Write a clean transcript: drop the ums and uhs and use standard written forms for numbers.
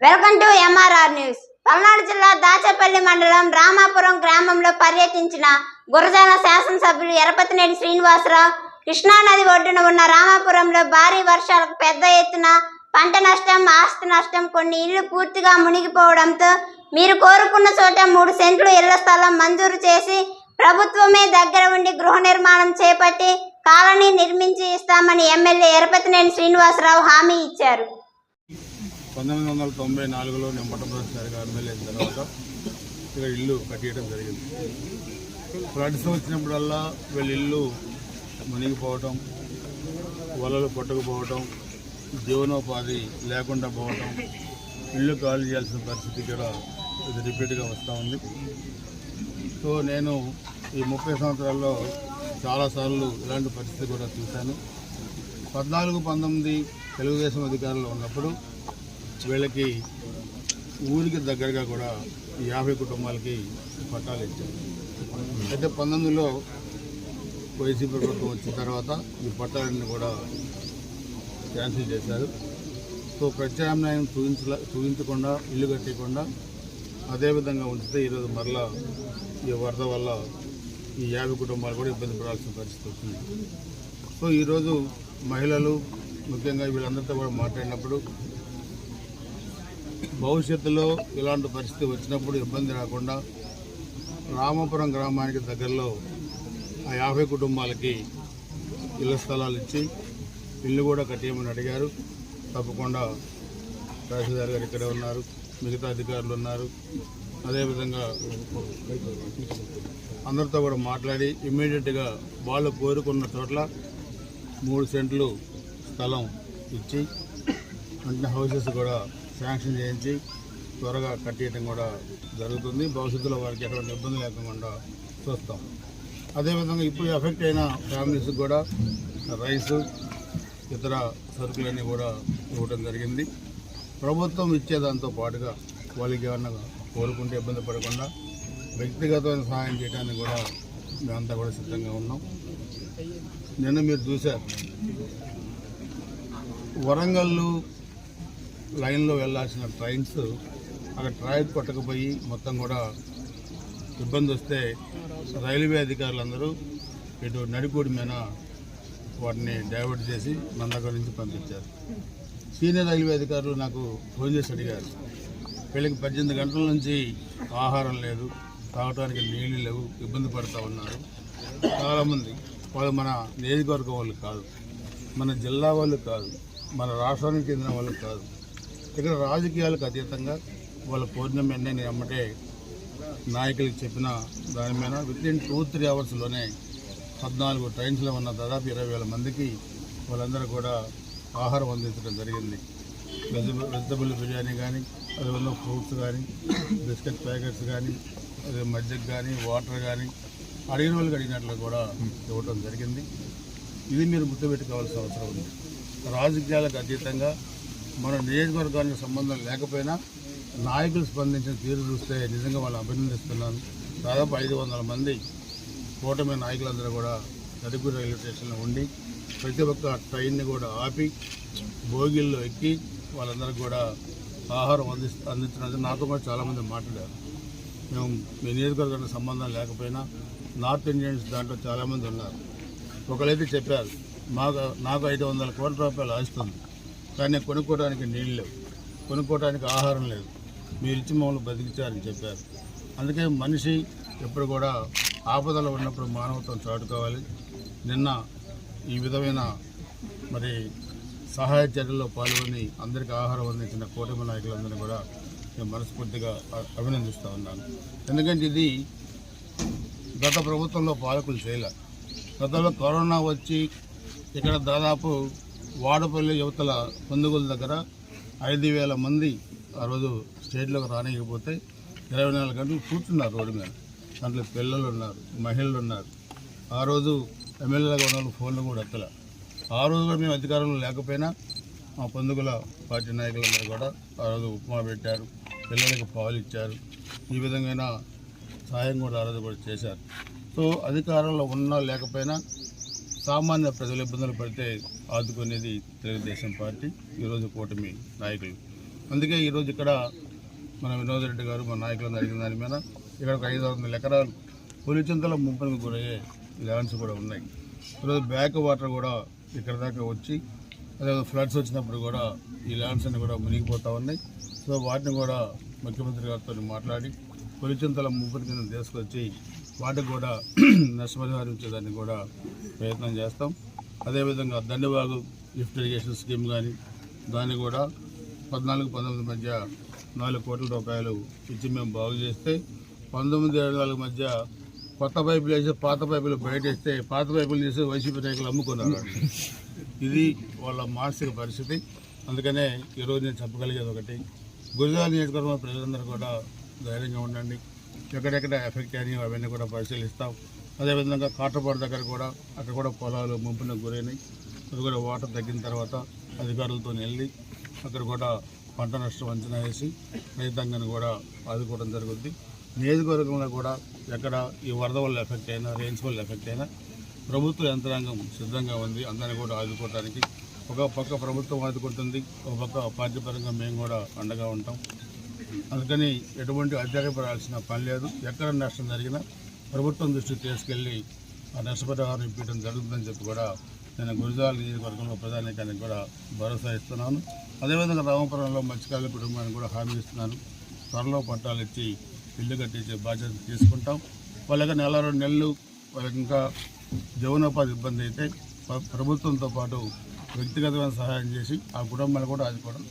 Welcome to MRR news. Palnadu జిల్లా దాచేపల్లి మండలం రామాపురం గ్రామంలో పర్యటించిన గురజాల శాసనసభ్యులు ఎరపతినేని శ్రీనివాసరావు కృష్ణానది ఒడ్డున ఉన్న రామాపురంలో భారీ వర్షాలకు పెద్ద ఎత్తున పంట నష్టం, ఆస్తి నష్టం, కొన్ని ఇళ్లు పూర్తిగా మునిగిపోవడంతో మీరు కోరుకున్న చోట 3 సెంట్లు ఇళ్ల స్థలం మంజూరు చేసి ప్రభుత్వమే దగ్గర ఉండి గృహ నిర్మాణం చేపట్టి కాలనీ నిర్మించి ఇస్తామని ఎమ్మెల్యే ఎరపతినేని శ్రీనివాసరావు హామీ ఇచ్చారు. 1994లో నింపటమోసారి ఎమ్మెల్యే అయిన తర్వాత ఇక్కడ ఇల్లు కట్టియడం జరిగింది. ఫ్లడ్స్ వచ్చినప్పుడల్లా వీళ్ళ ఇల్లు మునిగిపోవటం, వలలు కొట్టుకుపోవటం, జీవనోపాధి లేకుండా పోవటం, ఇల్లు ఖాళీ చేయాల్సిన పరిస్థితి కూడా ఇది రిపీట్గా వస్తూ ఉంది. సో నేను ఈ 30 సంవత్సరాల్లో చాలాసార్లు ఇలాంటి పరిస్థితి కూడా చూశాను. 14-19 తెలుగుదేశం అధికారులు ఉన్నప్పుడు వీళ్ళకి ఊరికి దగ్గరగా కూడా 50 కుటుంబాలకి పట్టాలు ఇచ్చారు. అయితే 19లో వైసీపీ ప్రభుత్వం వచ్చిన తర్వాత ఈ పట్టాలన్నీ కూడా క్యాన్సిల్ చేశారు. సో ప్రత్యామ్నాయం చూపించకుండా, ఇల్లు కట్టకుండా అదేవిధంగా ఉంచితే ఈరోజు మరలా ఈ వరద వల్ల ఈ 50 కుటుంబాలు కూడా ఇబ్బంది పడాల్సిన పరిస్థితి వస్తుంది. సో ఈరోజు మహిళలు ముఖ్యంగా వీళ్ళందరితో కూడా మాట్లాడినప్పుడు భవిష్యత్తులో ఇలాంటి పరిస్థితి వచ్చినప్పుడు ఇబ్బంది రాకుండా రామాపురం గ్రామానికి దగ్గరలో ఆ 50 కుటుంబాలకి ఇళ్ల స్థలాలు ఇచ్చి ఇల్లు కూడా కట్టేయమని అడిగారు. తప్పకుండా తహసీల్దార్ గారు ఇక్కడే ఉన్నారు, మిగతా అధికారులు ఉన్నారు. అదేవిధంగా అందరితో కూడా మాట్లాడి ఇమ్మీడియట్గా వాళ్ళు కోరుకున్న చోట్ల 3 సెంట్లు స్థలం ఇచ్చి వెంటనే హౌసెస్ కూడా శాంక్షన్ చేయించి త్వరగా కట్టేయడం కూడా జరుగుతుంది. భవిష్యత్తులో వారికి ఎటువంటి ఇబ్బంది లేకుండా చూస్తాం. అదేవిధంగా ఇప్పుడు ఎఫెక్ట్ అయిన ఫ్యామిలీస్కి కూడా రైసు, ఇతర సరుకులన్నీ కూడా ఇవ్వడం జరిగింది. ప్రభుత్వం ఇచ్చేదాంతో పాటుగా వాళ్ళకి ఏమన్నా కోరుకుంటే ఇబ్బంది పడకుండా వ్యక్తిగతమైన సహాయం చేయడానికి కూడా మేమంతా కూడా సిద్ధంగా ఉన్నాం. నిన్న మీరు చూశారు, వరంగల్లు లైన్లో వెళ్లాల్సిన ట్రైన్స్ అక్కడ ట్రాక్ కొట్టకపోయి మొత్తం కూడా ఇబ్బంది వస్తే రైల్వే అధికారులందరూ ఇటు నడిపూడి మీద వాటిని డైవర్ట్ చేసి మన దగ్గర నుంచి పంపించారు. సీనియర్ రైల్వే అధికారులు నాకు ఫోన్ చేసి అడిగారు, వీళ్ళకి 18 గంటల నుంచి ఆహారం లేదు, తాగడానికి నీళ్లు లేవు, ఇబ్బంది పడుతూ ఉన్నారు. చాలామంది వాళ్ళు మన నియోజకవర్గం వాళ్ళు కాదు, మన జిల్లా వాళ్ళు కాదు, మన రాష్ట్రానికి చెందిన వాళ్ళు కాదు. ఇక్కడ రాజకీయాలకు అతీతంగా వాళ్ళ కోరిన వెంటనే ఎమ్మటే నాయకులకు చెప్పిన దాని మీద వితిన్ 2-3 అవర్స్లోనే 14 ట్రైన్స్లో ఉన్న దాదాపు 20,000 మందికి వాళ్ళందరూ కూడా ఆహారం అందించడం జరిగింది. వెజిటబుల్ బిర్యానీ కానీ, అదేవిధంగా ఫ్రూట్స్ కానీ, బిస్కెట్ ప్యాకెట్స్ కానీ, అదే మజ్జిగ కానీ, వాటర్ కానీ అడిగిన వాళ్ళకి అడిగినట్లు కూడా ఇవ్వడం జరిగింది. ఇది మీరు గుర్తుపెట్టుకోవాల్సిన అవసరం ఉంది. రాజకీయాలకు అతీతంగా మన నియోజకవర్గానికి సంబంధం లేకపోయినా నాయకులు స్పందించిన తీరు చూస్తే నిజంగా వాళ్ళు అభినందిస్తున్నాను. దాదాపు 500 మంది కూటమి నాయకులందరూ కూడా నడిపూడి రైల్వే స్టేషన్లో ఉండి ప్రతి ఒక్క ట్రైన్ని కూడా ఆపి భోగిల్లో ఎక్కి వాళ్ళందరికీ కూడా ఆహారం అందించినందుకు నాతో కూడా చాలామంది మాట్లాడారు. మేము మీ నియోజకవర్గానికి సంబంధం లేకపోయినా నార్త్ ఇండియన్స్ దాంట్లో చాలామంది ఉన్నారు. ఒకరైతే చెప్పారు, నాకు 500 కోట్ల రూపాయలు ఆస్తుంది, కానీ కొనుక్కోవడానికి నీళ్ళు లేవు, కొనుక్కోవడానికి ఆహారం లేదు, మీరు ఇచ్చి మమ్మల్ని బతికించారని చెప్పారు. అందుకే మనిషి ఎప్పుడు కూడా ఆపదలో ఉన్నప్పుడు మానవత్వం చాటుకోవాలి. నిన్న ఈ విధమైన మరి సహాయ చర్యల్లో పాల్గొని అందరికీ ఆహారం అందించిన కూటమి నాయకులందరినీ కూడా నేను మనస్ఫూర్తిగా అభినందిస్తూ ఉన్నాను. ఎందుకంటే ఇది గత ప్రభుత్వంలో పాలకులు చేయలే. గతంలో కరోనా వచ్చి ఇక్కడ దాదాపు వాడపల్లి యువతల పొందుగుల దగ్గర 5,000 మంది ఆ రోజు స్టేట్లోకి రానికపోతే 24 గంటలు కూర్చున్నారు రోడ్డు మీద. దాంట్లో పిల్లలు ఉన్నారు, మహిళలు ఉన్నారు. ఆ రోజు ఎమ్మెల్యేలుగా ఉన్న ఫోన్లు కూడా ఎత్తలే. ఆ రోజు కూడా మేము అధికారంలో లేకపోయినా మా పొందుగుల పార్టీ నాయకులందరూ కూడా ఆ రోజు ఉప్మా పెట్టారు, పిల్లలకి పాలు ఇచ్చారు. ఈ విధంగా సహాయం కూడా ఆ రోజు కూడా చేశారు. సో అధికారంలో ఉన్నా లేకపోయినా సామాన్య ప్రజలు ఇబ్బందులు పడితే ఆదుకునేది తెలుగుదేశం పార్టీ, ఈరోజు కూటమి నాయకులు. అందుకే ఈరోజు ఇక్కడ మన వినోద్ రెడ్డి గారు మన నాయకులను అడిగిన దాని మీద ఇక్కడ ఒక 500 ఎకరాలు పులిచింతల ముంపులకు గురయ్యే ల్యాండ్స్ కూడా ఉన్నాయి. ఈరోజు బ్యాక్ వాటర్ కూడా ఇక్కడ దాకా వచ్చి అదే ఫ్లడ్స్ వచ్చినప్పుడు కూడా ఈ ల్యాండ్స్ అన్ని కూడా మునిగిపోతూ ఉన్నాయి. సో వాటిని కూడా ముఖ్యమంత్రి గారితో మాట్లాడి పులిచింతల ముంపుని కింద తీసుకొచ్చి వాటికి కూడా నష్టపరిహారం ఇచ్చేదాన్ని కూడా ప్రయత్నం చేస్తాం. అదేవిధంగా దండవాగు లిఫ్ట్ ఇరిగేషన్ స్కీమ్ కానీ దాన్ని కూడా 14-19 మధ్య 4 కోట్ల రూపాయలు ఇచ్చి మేము బాగు చేస్తే 19-24 మధ్య కొత్త పైపులు వేసి పాత పైపులు బయట వేస్తే పాత పైపులు తీసి వైసీపీ నాయకులు అమ్ముకున్నారు. ఇది వాళ్ళ మానసిక పరిస్థితి. అందుకనే ఈరోజు నేను చెప్పగలిగేది ఒకటి, గురజాల నియోజకవర్గంలో ప్రజలందరూ కూడా ధైర్యంగా ఉండండి. ఎక్కడెక్కడ ఎఫెక్ట్ అయినాయో అవన్నీ కూడా పరిశీలిస్తాం. అదేవిధంగా కాటపాడు దగ్గర కూడా అక్కడ కూడా పొలాలు ముంపునకు గురైనాయి. అది కూడా వాటర్ తగ్గిన తర్వాత అధికారులతో వెళ్ళి అక్కడ కూడా పంట నష్టం అంచనా వేసి రైతాంగాన్ని కూడా ఆదుకోవడం జరుగుద్ది. నియోజకవర్గంలో కూడా ఎక్కడ ఈ వరద వల్ల ఎఫెక్ట్ అయినా రెయిన్స్ వల్ల ఎఫెక్ట్ అయినా ప్రభుత్వ యంత్రాంగం సిద్ధంగా ఉంది అందరినీ కూడా ఆదుకోవడానికి. ఒక పక్క ప్రభుత్వం ఆదుకుంటుంది, ఒక పక్క పార్టీ పరంగా మేము కూడా అండగా ఉంటాం. అందుకని ఎటువంటి అత్యాగపడాల్సిన పని లేదు. ఎక్కడ నష్టం జరిగినా ప్రభుత్వం దృష్టికి తీసుకెళ్ళి ఆ నష్టపరిహారం ఇప్పించడం జరుగుతుందని చెప్పి కూడా నేను గురజాల నియోజకవర్గంలో ప్రధానికానికి కూడా భరోసా ఇస్తున్నాను. అదేవిధంగా రామపురంలో మత్స్యకారుల కుటుంబానికి కూడా హామీ ఇస్తున్నాను. త్వరలో పట్టాలు ఇచ్చి ఇల్లు కట్టించే బాధ్యత తీసుకుంటాం. వాళ్ళకి 1-2 నెలలు వాళ్ళకి ఇంకా జీవనోపాధి ఇబ్బంది అయితే ప్రభుత్వంతో పాటు వ్యక్తిగతమైన సహాయం చేసి ఆ కుటుంబాలు కూడా ఆదుకోవడం